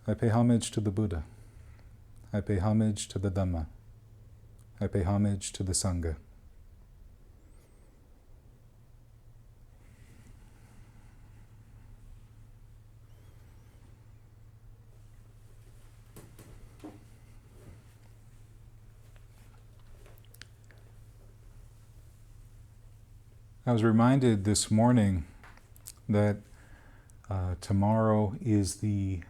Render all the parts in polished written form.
I pay homage to the Buddha. I pay homage to the Dhamma. I pay homage to the Sangha. I was reminded this morning that tomorrow is the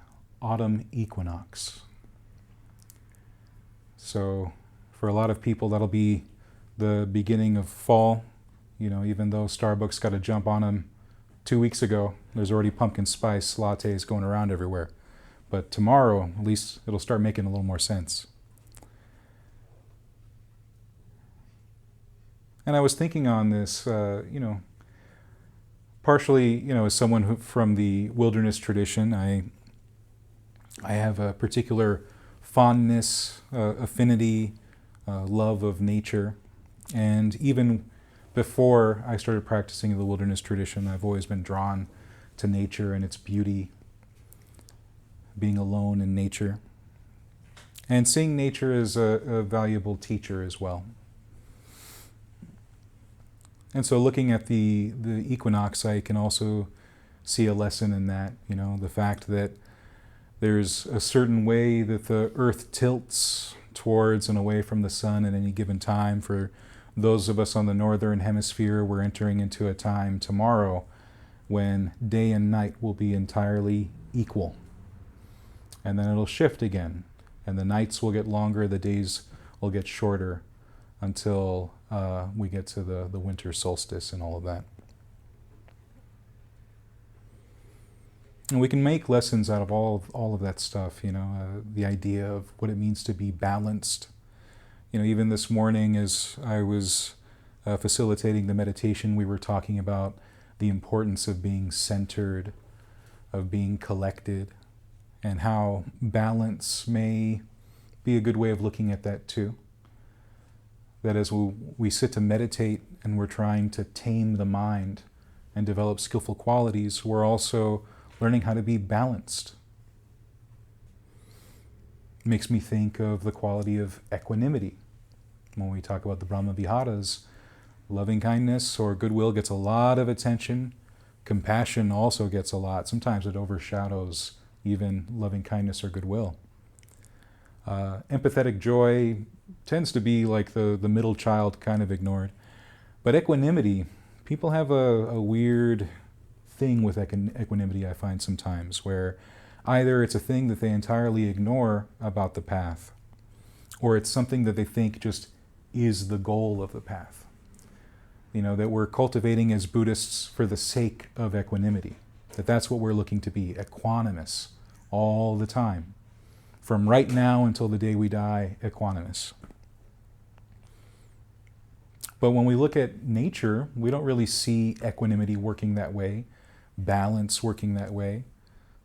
autumn equinox. So for a lot of people that'll be the beginning of fall. You know, even though Starbucks got a jump on them 2 weeks ago, there's already pumpkin spice lattes going around everywhere. But tomorrow, at least it'll start making a little more sense. And I was thinking on this, partially, as someone who, from the wilderness tradition, I have a particular fondness, affinity, love of nature. And even before I started practicing the wilderness tradition, I've always been drawn to nature and its beauty, being alone in nature, and seeing nature as a valuable teacher as well. And so looking at the equinox, I can also see a lesson in that, the fact that there's a certain way that the earth tilts towards and away from the sun at any given time. For those of us on the northern hemisphere, we're entering into a time tomorrow when day and night will be entirely equal. And then it'll shift again, and the nights will get longer, the days will get shorter, until we get to the winter solstice and all of that. And we can make lessons out of all of that stuff, the idea of what it means to be balanced. Even this morning as I was facilitating the meditation, we were talking about the importance of being centered, of being collected, and how balance may be a good way of looking at that too. That as we sit to meditate and we're trying to tame the mind and develop skillful qualities, we're also learning how to be balanced. It makes me think of the quality of equanimity. When we talk about the Brahma Viharas, loving kindness or goodwill gets a lot of attention. Compassion also gets a lot. Sometimes it overshadows even loving kindness or goodwill. Empathetic joy tends to be like the middle child, kind of ignored. But equanimity, people have a weird thing with equanimity, I find sometimes, where either it's a thing that they entirely ignore about the path, or it's something that they think just is the goal of the path. That we're cultivating as Buddhists for the sake of equanimity. That's what we're looking to be, equanimous all the time. From right now until the day we die, equanimous. But when we look at nature, we don't really see equanimity working that way, balance working that way.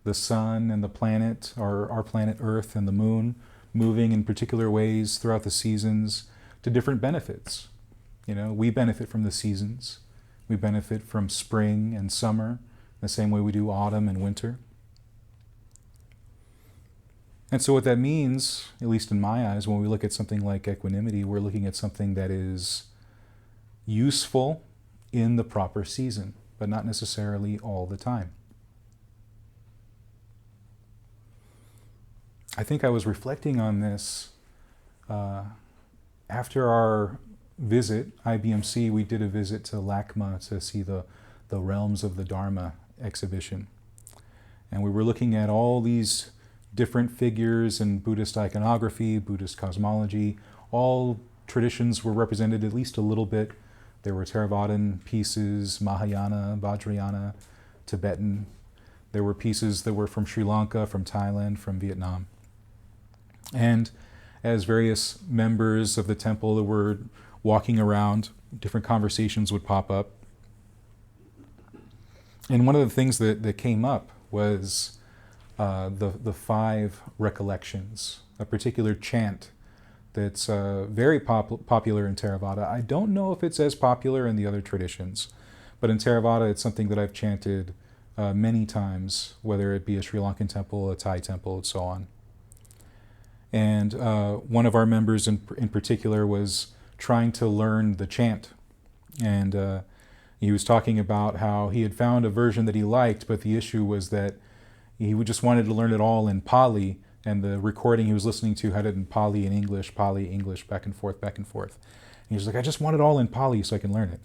The sun and the planet, or our planet Earth and the moon, moving in particular ways throughout the seasons to different benefits. We benefit from the seasons. We benefit from spring and summer, the same way we do autumn and winter. And so what that means, at least in my eyes, when we look at something like equanimity, we're looking at something that is useful in the proper season, but not necessarily all the time. I think I was reflecting on this after our visit, IBMC, we did a visit to LACMA to see the Realms of the Dharma exhibition. And we were looking at all these different figures in Buddhist iconography, Buddhist cosmology. All traditions were represented at least a little bit. There were Theravadan pieces, Mahayana, Vajrayana, Tibetan. There were pieces that were from Sri Lanka, from Thailand, from Vietnam. And as various members of the temple that were walking around, different conversations would pop up. And one of the things that came up was the 5 recollections, a particular chant that's very popular in Theravada. I don't know if it's as popular in the other traditions, but in Theravada it's something that I've chanted many times, whether it be a Sri Lankan temple, a Thai temple, and so on. And one of our members in particular was trying to learn the chant. And he was talking about how he had found a version that he liked, but the issue was that he just wanted to learn it all in Pali, and the recording he was listening to had it in Pali and English, back and forth, back and forth. And he was like, I just want it all in Pali so I can learn it.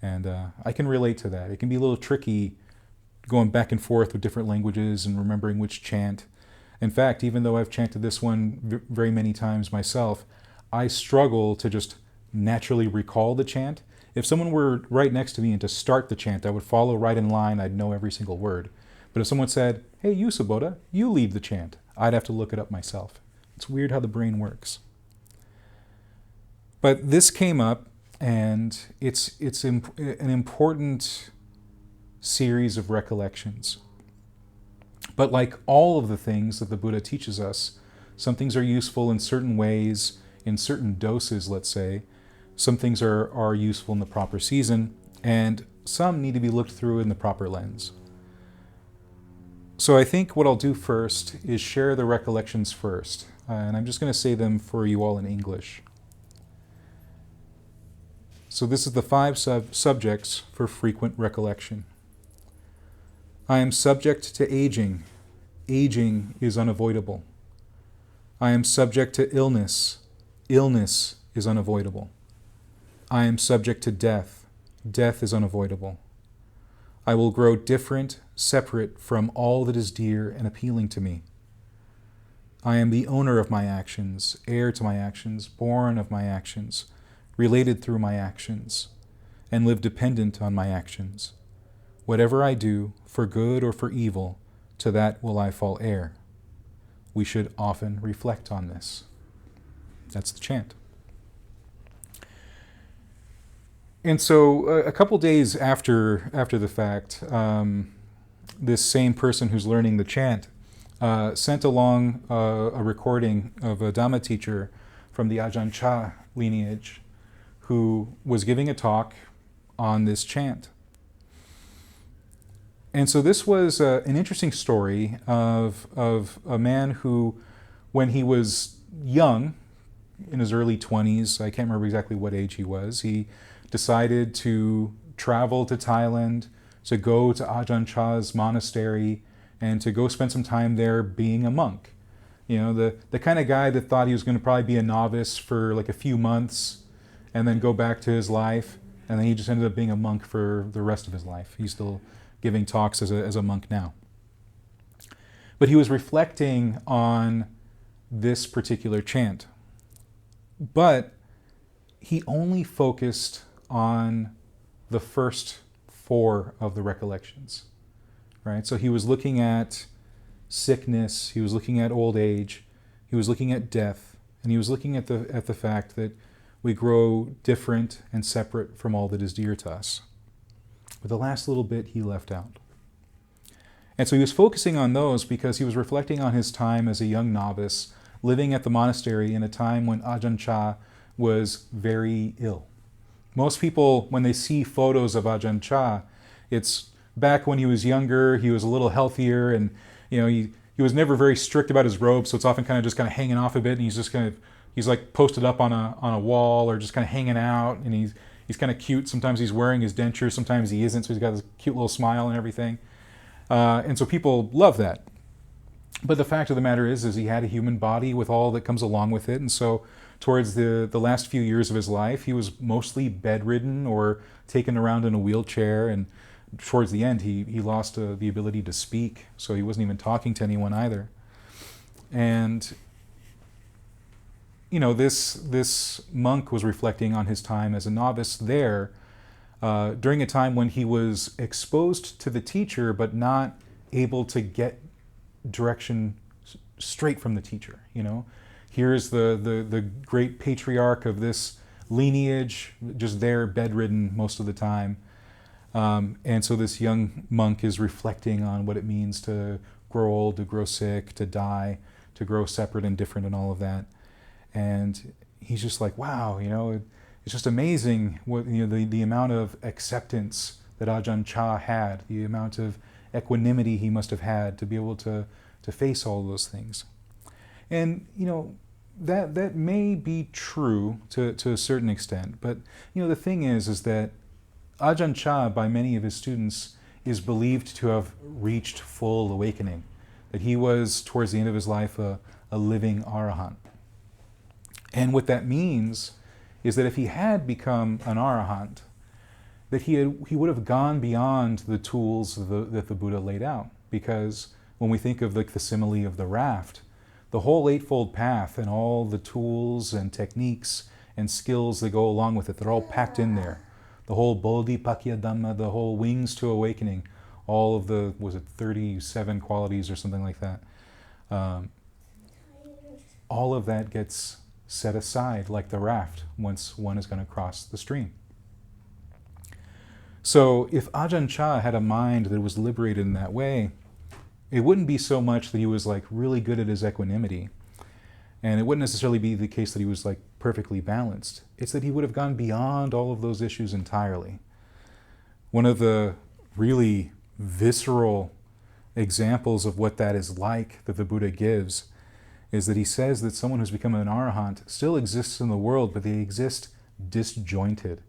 And I can relate to that. It can be a little tricky going back and forth with different languages and remembering which chant. In fact, even though I've chanted this one very many times myself, I struggle to just naturally recall the chant. If someone were right next to me and to start the chant, I would follow right in line. I'd know every single word. But if someone said, hey, you, Subodha, you lead the chant, I'd have to look it up myself. It's weird how the brain works. But this came up, and it's an important series of recollections. But like all of the things that the Buddha teaches us, some things are useful in certain ways, in certain doses, let's say. Some things are useful in the proper season, and some need to be looked through in the proper lens. So I think what I'll do first is share the recollections first, and I'm just going to say them for you all in English. So this is the 5 subjects for frequent recollection. I am subject to aging. Aging is unavoidable. I am subject to illness. Illness is unavoidable. I am subject to death. Death is unavoidable. I will grow different, separate from all that is dear and appealing to me. I am the owner of my actions, heir to my actions, born of my actions, related through my actions, and live dependent on my actions. Whatever I do, for good or for evil, to that will I fall heir. We should often reflect on this. That's the chant. And so a couple days after the fact, this same person who's learning the chant sent along a recording of a Dhamma teacher from the Ajahn Chah lineage who was giving a talk on this chant. And so this was an interesting story of a man who, when he was young, in his early 20s, I can't remember exactly what age he was, he decided to travel to Thailand, to go to Ajahn Chah's monastery, and to go spend some time there being a monk. You know, the kind of guy that thought he was going to probably be a novice for like a few months and then go back to his life, and then he just ended up being a monk for the rest of his life. He's still giving talks as a monk now. But he was reflecting on this particular chant. But he only focused on the first 4 of the recollections, right? So he was looking at sickness, he was looking at old age, he was looking at death, and he was looking at the fact that we grow different and separate from all that is dear to us. But the last little bit he left out. And so he was focusing on those because he was reflecting on his time as a young novice, living at the monastery in a time when Ajahn Chah was very ill. Most people, when they see photos of Ajahn Chah, it's back when he was younger, he was a little healthier, and you know, he was never very strict about his robes, so it's often kind of hanging off a bit, and he's like posted up on a wall or just kind of hanging out, and he's kind of cute. Sometimes he's wearing his denture, sometimes he isn't, so he's got this cute little smile and everything. And so people love that. But the fact of the matter is he had a human body with all that comes along with it, and so towards the last few years of his life, he was mostly bedridden or taken around in a wheelchair, and towards the end, he lost the ability to speak, so he wasn't even talking to anyone either. And you know, this monk was reflecting on his time as a novice there during a time when he was exposed to the teacher, but not able to get direction straight from the teacher. You know, here's the great patriarch of this lineage, just there, bedridden most of the time. And so this young monk is reflecting on what it means to grow old, to grow sick, to die, to grow separate and different and all of that. And he's just like, wow, you know, it's just amazing what, you know, the amount of acceptance that Ajahn Chah had, the amount of equanimity he must have had to be able to face all those things. And, that may be true to a certain extent, but, the thing is that Ajahn Chah, by many of his students, is believed to have reached full awakening, that he was, towards the end of his life, a living arahant. And what that means is that if he had become an arahant, that he would have gone beyond the tools that the Buddha laid out. Because when we think of the simile of the raft, the whole Eightfold Path and all the tools and techniques and skills that go along with it, they're all packed in there. The whole Bodhipakya Dhamma, the whole wings to awakening, all of the, 37 qualities or something like that. All of that gets set aside like the raft once one is going to cross the stream. So if Ajahn Chah had a mind that was liberated in that way, it wouldn't be so much that he was really good at his equanimity, and it wouldn't necessarily be the case that he was perfectly balanced. It's that he would have gone beyond all of those issues entirely. One of the really visceral examples of what that is like that the Buddha gives is that he says that someone who's become an arahant still exists in the world, but they exist disjointed.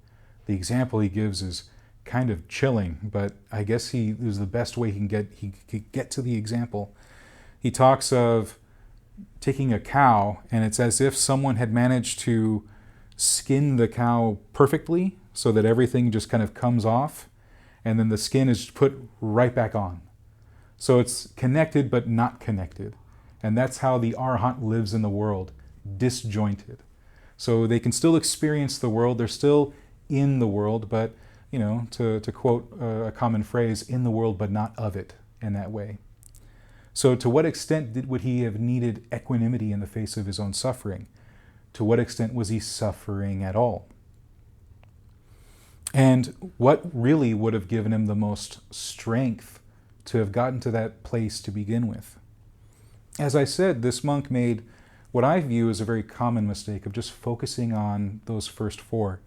The example he gives is kind of chilling, but I guess it was the best way he could get to the example. He talks of taking a cow, and it's as if someone had managed to skin the cow perfectly so that everything just kind of comes off, and then the skin is put right back on. So it's connected but not connected. And that's how the arahant lives in the world, disjointed. So they can still experience the world, they're still in the world, but, to quote a common phrase, in the world but not of it, in that way. So to what extent would he have needed equanimity in the face of his own suffering? To what extent was he suffering at all? And what really would have given him the most strength to have gotten to that place to begin with? As I said, this monk made what I view as a very common mistake of just focusing on those first four.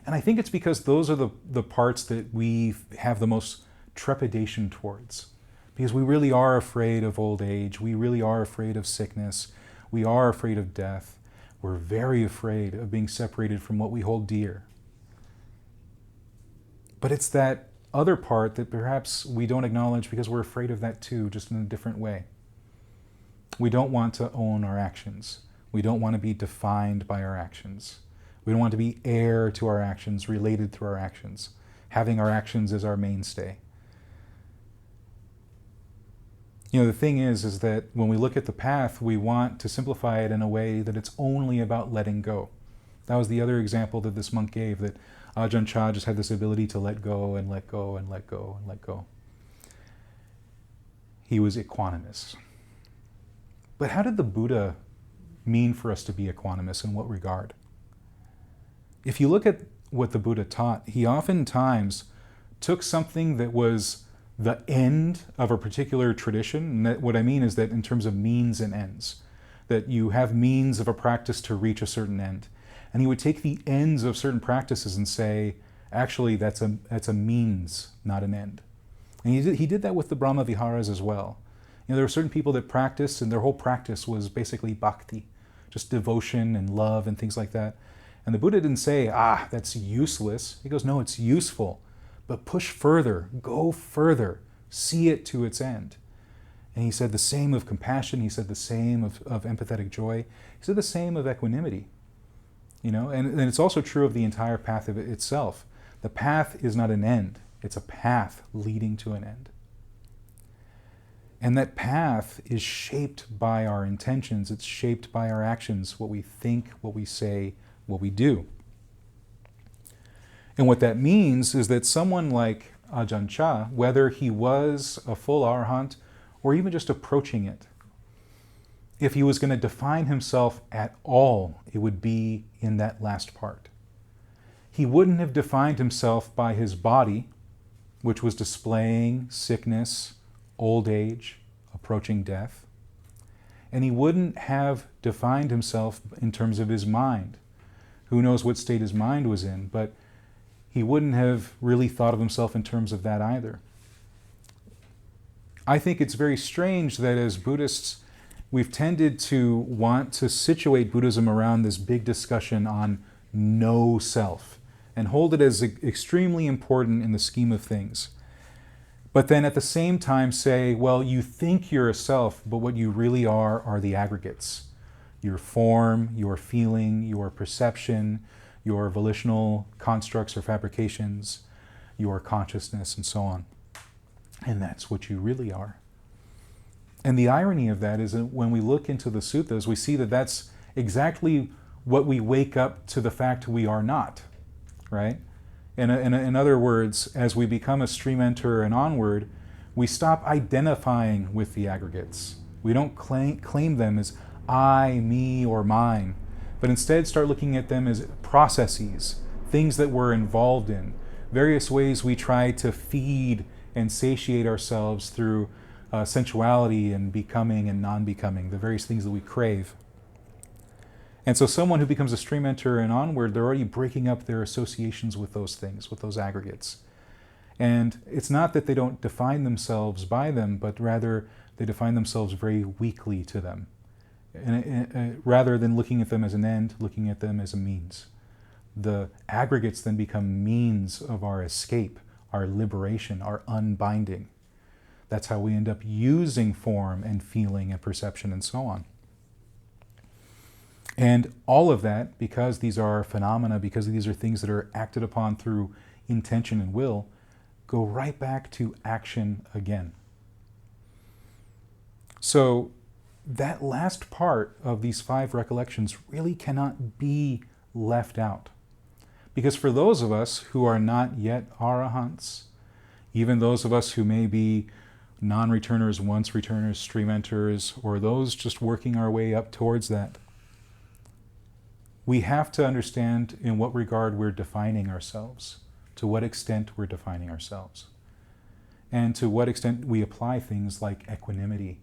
And I think it's because those are the parts that we have the most trepidation towards. Because we really are afraid of old age. We really are afraid of sickness. We are afraid of death. We're very afraid of being separated from what we hold dear. But it's that other part that perhaps we don't acknowledge because we're afraid of that too, just in a different way. We don't want to own our actions. We don't want to be defined by our actions. We don't want to be heir to our actions, related through our actions, having our actions as our mainstay. The thing is that when we look at the path, we want to simplify it in a way that it's only about letting go. That was the other example that this monk gave, that Ajahn Chah just had this ability to let go and let go and let go and let go. He was equanimous. But how did the Buddha mean for us to be equanimous? In what regard? If you look at what the Buddha taught, he oftentimes took something that was the end of a particular tradition. And what I mean is that in terms of means and ends, that you have means of a practice to reach a certain end. And he would take the ends of certain practices and say, actually, that's a means, not an end. And he did that with the Brahma Viharas as well. There were certain people that practiced, and their whole practice was basically bhakti, just devotion and love and things like that. And the Buddha didn't say, that's useless. He goes, no, it's useful. But push further, go further, see it to its end. And he said the same of compassion. He said the same of empathetic joy. He said the same of equanimity. And it's also true of the entire path of it itself. The path is not an end. It's a path leading to an end. And that path is shaped by our intentions. It's shaped by our actions, what we think, what we say, what we do. And what that means is that someone like Ajahn Chah, whether he was a full arahant or even just approaching it, if he was going to define himself at all, it would be in that last part. He wouldn't have defined himself by his body, which was displaying sickness, old age, approaching death. And he wouldn't have defined himself in terms of his mind. Who knows what state his mind was in, but he wouldn't have really thought of himself in terms of that either. I think it's very strange that as Buddhists, we've tended to want to situate Buddhism around this big discussion on no self and hold it as extremely important in the scheme of things. But then at the same time say, well, you think you're a self, but what you really are the aggregates. Your form, your feeling, your perception, your volitional constructs or fabrications, your consciousness, and so on. And that's what you really are. And the irony of that is that when we look into the suttas, we see that that's exactly what we wake up to the fact we are not, right? In other words, as we become a stream enter and onward, we stop identifying with the aggregates. We don't claim them as I, me, or mine, but instead start looking at them as processes, things that we're involved in, various ways we try to feed and satiate ourselves through sensuality and becoming and non-becoming, the various things that we crave. And so someone who becomes a stream enter and onward, they're already breaking up their associations with those things, with those aggregates. And it's not that they don't define themselves by them, but rather they define themselves very weakly to them. Rather than looking at them as an end, looking at them as a means. The aggregates then become means of our escape, our liberation, our unbinding. That's how we end up using form and feeling and perception and so on. And all of that, because these are phenomena, because these are things that are acted upon through intention and will, go right back to action again. So that last part of these 5 recollections really cannot be left out. Because for those of us who are not yet arahants, even those of us who may be non-returners, once-returners, stream enters, or those just working our way up towards that, we have to understand in what regard we're defining ourselves, to what extent we're defining ourselves, and to what extent we apply things like equanimity,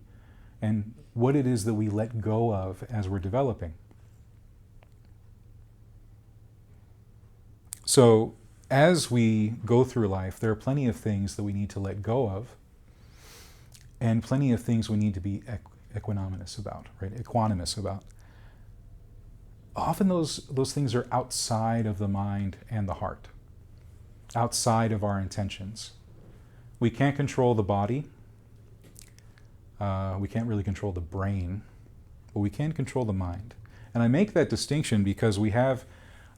and what it is that we let go of as we're developing. So as we go through life, there are plenty of things that we need to let go of, and plenty of things we need to be equanimous about, right? Equanimous about. Often those things are outside of the mind and the heart, outside of our intentions. We can't control the body. We can't really control the brain, but we can control the mind. And I make that distinction because we have,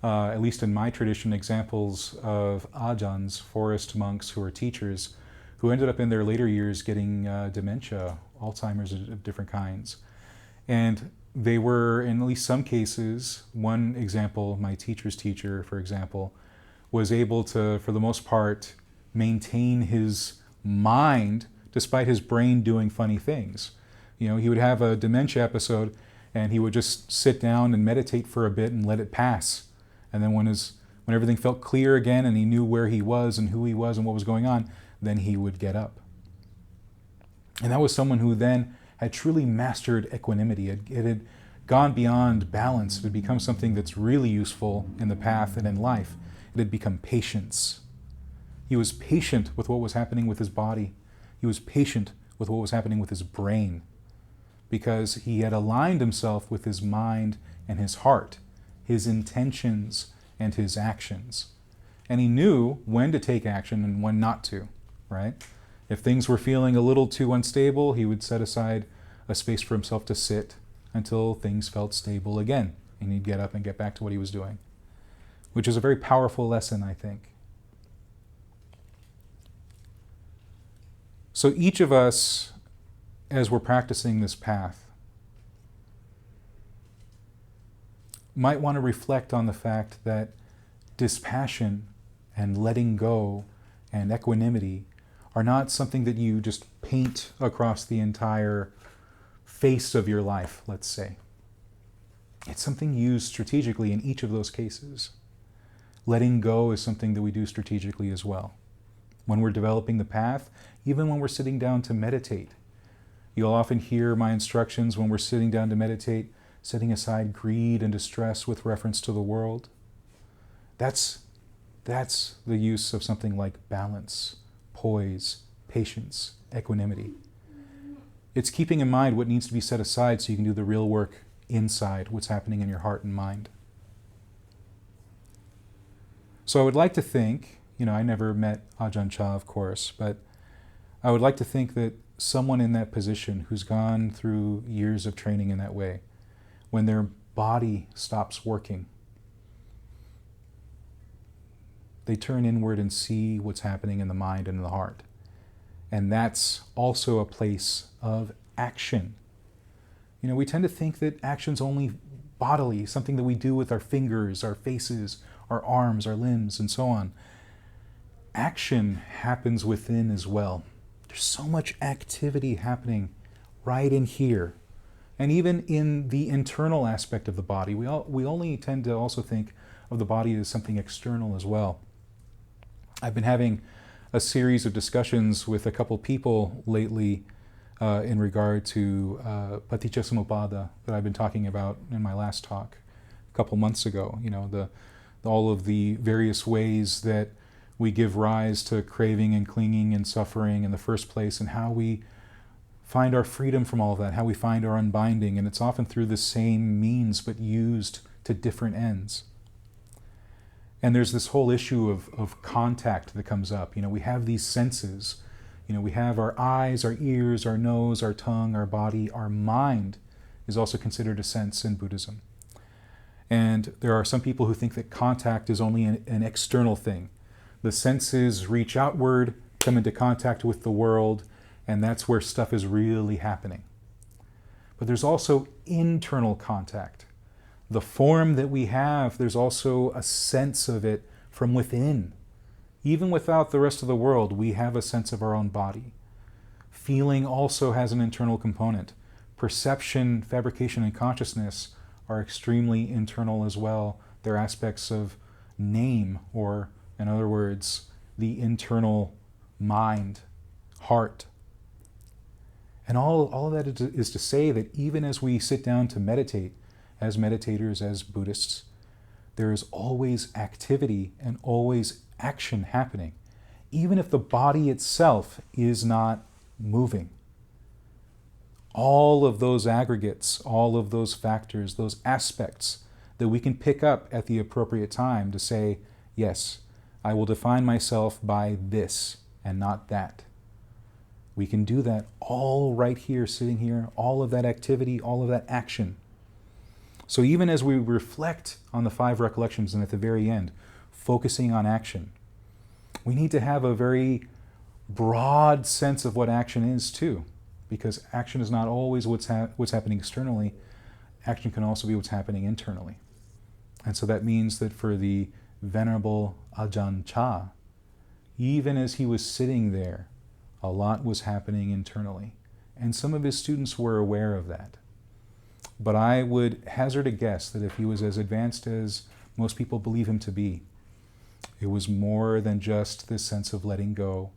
at least in my tradition, examples of ajahns, forest monks who are teachers, who ended up in their later years getting dementia, Alzheimer's of different kinds. And they were, in at least some cases, one example, my teacher's teacher, for example, was able to, for the most part, maintain his mind despite his brain doing funny things. You know, he would have a dementia episode and he would just sit down and meditate for a bit and let it pass. And then when everything felt clear again and he knew where he was and who he was and what was going on, then he would get up. And that was someone who then had truly mastered equanimity. It had gone beyond balance. It had become something that's really useful in the path and in life. It had become patience. He was patient with what was happening with his body. He was patient with what was happening with his brain, because he had aligned himself with his mind and his heart, his intentions and his actions. And he knew when to take action and when not to, right? If things were feeling a little too unstable, he would set aside a space for himself to sit until things felt stable again. And he'd get up and get back to what he was doing, which is a very powerful lesson, I think. So each of us, as we're practicing this path, might want to reflect on the fact that dispassion and letting go and equanimity are not something that you just paint across the entire face of your life, let's say. It's something used strategically in each of those cases. Letting go is something that we do strategically as well. When we're developing the path, even when we're sitting down to meditate. You'll often hear my instructions when we're sitting down to meditate, setting aside greed and distress with reference to the world. That's the use of something like balance, poise, patience, equanimity. It's keeping in mind what needs to be set aside so you can do the real work inside, what's happening in your heart and mind. So I would like to think, I never met Ajahn Chah, of course, but I would like to think that someone in that position who's gone through years of training in that way, when their body stops working, they turn inward and see what's happening in the mind and in the heart. And that's also a place of action. We tend to think that action's only bodily, something that we do with our fingers, our faces, our arms, our limbs, and so on. Action happens within as well. There's so much activity happening right in here. And even in the internal aspect of the body, we only tend to also think of the body as something external as well. I've been having a series of discussions with a couple people lately in regard to Paticca Samuppada that I've been talking about in my last talk a couple months ago. All of the various ways that we give rise to craving and clinging and suffering in the first place, and how we find our freedom from all of that, how we find our unbinding, and it's often through the same means but used to different ends. And there's this whole issue of contact that comes up. We have these senses. We have our eyes, our ears, our nose, our tongue, our body. Our mind is also considered a sense in Buddhism. And there are some people who think that contact is only an external thing. The senses reach outward, come into contact with the world, and that's where stuff is really happening. But there's also internal contact. The form that we have, there's also a sense of it from within. Even without the rest of the world, we have a sense of our own body. Feeling also has an internal component. Perception, fabrication, and consciousness are extremely internal as well. They're aspects of name, or in other words, the internal mind, heart. And all of that is to say that even as we sit down to meditate, as meditators, as Buddhists, there is always activity and always action happening, even if the body itself is not moving. All of those aggregates, all of those factors, those aspects that we can pick up at the appropriate time to say, yes, I will define myself by this and not that. We can do that all right here, sitting here, all of that activity, all of that action. So even as we reflect on the 5 recollections and at the very end, focusing on action, we need to have a very broad sense of what action is too, because action is not always what's happening externally. Action can also be what's happening internally. And so that means that for the Venerable Ajahn Chah, even as he was sitting there, a lot was happening internally. And some of his students were aware of that. But I would hazard a guess that if he was as advanced as most people believe him to be, it was more than just this sense of letting go.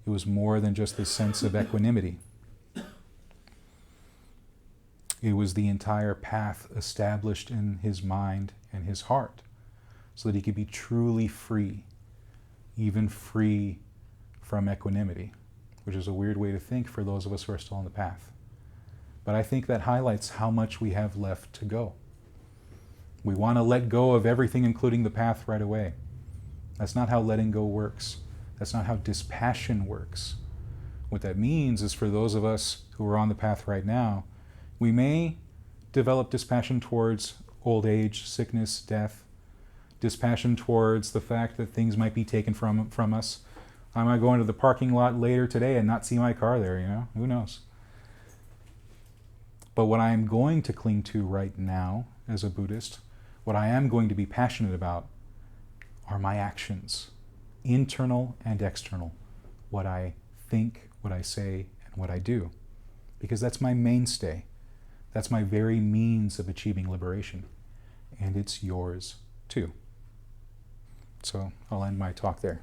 It was more than just this sense of equanimity. It was the entire path established in his mind and his heart, so that he could be truly free, even free from equanimity, which is a weird way to think for those of us who are still on the path. But I think that highlights how much we have left to go. We want to let go of everything, including the path, right away. That's not how letting go works. That's not how dispassion works. What that means is for those of us who are on the path right now, we may develop dispassion towards old age, sickness, death, dispassion towards the fact that things might be taken from us. I might go into the parking lot later today and not see my car there, Who knows? But what I am going to cling to right now as a Buddhist, what I am going to be passionate about are my actions, internal and external, what I think, what I say, and what I do. Because that's my mainstay. That's my very means of achieving liberation. And it's yours too. So I'll end my talk there.